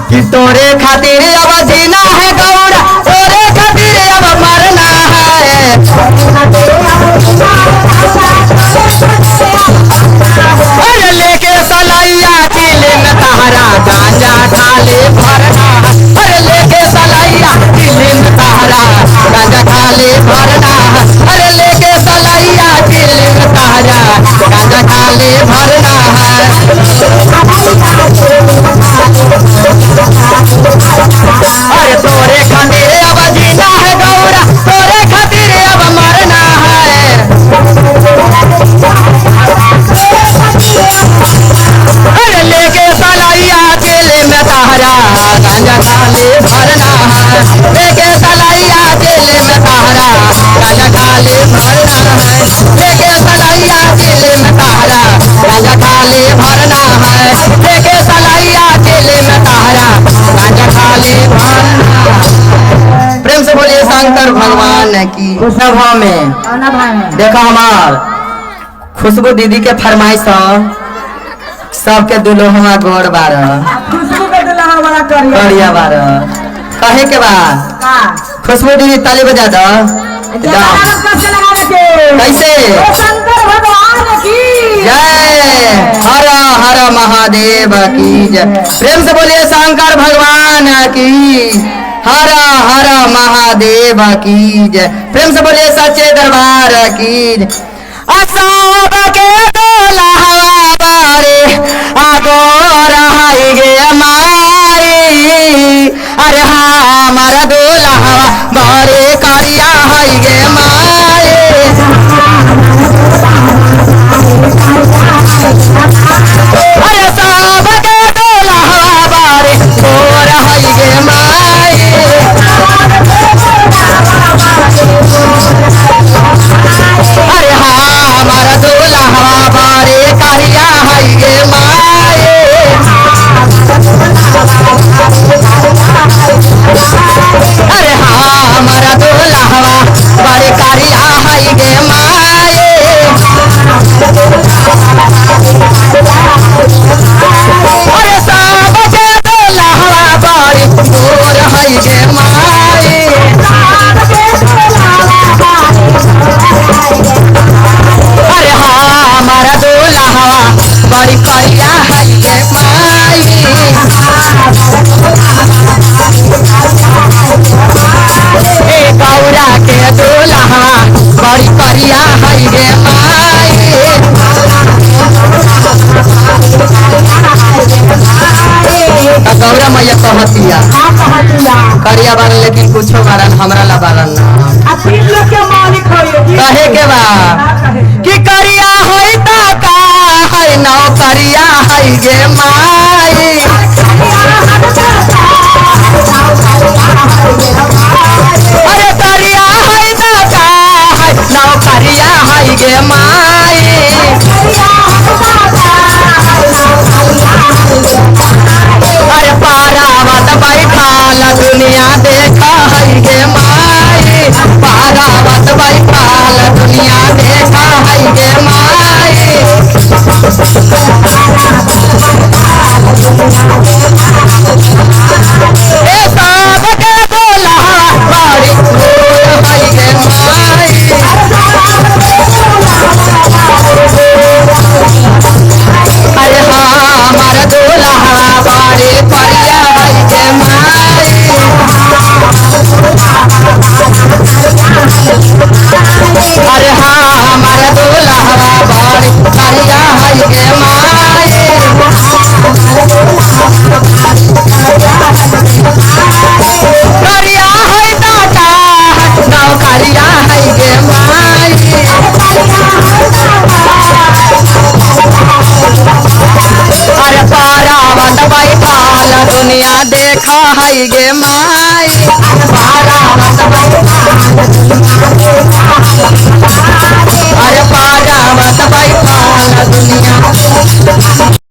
कि तोरे खातिर अब जीना है गौरा, तोरे खातिर अब मरना है। अरे लेके सलैया किले में तहरा गांजा खाले भरना। अरे लेके सलैया किले में तहरा गांजा खाले भरना। अरे लेके सलैया किले में तहरा गांजा खाले भरना है। अरे तोरे खातिर अब जीना है गौरा, तोरे खातिर अब मरना है। अरे लेके सलैया केले में तहरा गांजा खाले भरना है। लेके सलैया केले में तहरा गांजा खाले भरना है। लेके सलैया केले में तहरा गांजा खाले भरना है। लेके सलैया केले में तहरा गांजा खाले भरना। प्रेम से बोलिए शंकर भगवान की। सभा में देखा हमार खुशबू दीदी के फरमाइश सबके दुल्हा गोड़ बार करिया बार कहे के बाद खुशबू दीदी ताली बजा दो। कैसे जय हर हर महादेव की जय। प्रेम से बोलिए शंकर भगवान की। हर हर महादेव की जय। प्रेम से बोलिए सच्चे दरबार की जय। असाब के दुल्हा बारे आगोर हाई गे माई। अरे हमारा दुल्हा बारे करिया हाई गे माई। अरे साब के दुल्हा बारे गोर हाई गे माई। अरे हमारा दुल्हा बारे करिया हाई गे माई। अरे हमारा दुल्हा बारे करिया हाई गे माई। अरे साब के दुल्हा बारे गोर हाई गे माई। अरे हमारा दुल्हा बड़ी करिया हाई गे माई। ए गौरा के दुल्हा बड़ी करिया हाई गे माई। गौरा मैया कहतिया करिया बारन लेकिन कुछो बारन हमरा ला बारन कहे के बा कि करिया होई ता का है नौ करिया हाई गे माई। अरे करिया होई ता का है नौ करिया हाई गे माई। अरे पारावत बैठाल दुनिया देखा हाई गे माई। पारावत बैठाल दुनिया देखा हाई गे माई। ए साब के दुल्हा बारी गोर हाई गे माई। अरे हमारा दुल्हा बारी करिया हाई गे माई। अरे हमारा दुल्हा बारी करिया हाई गे माई। करिया हाई दाता नौ करिया हाई गे माई। अरे पारावत बैठाल दुनिया देखा हाई गे माई। पारावत अरे पारावत बैठाल दुनिया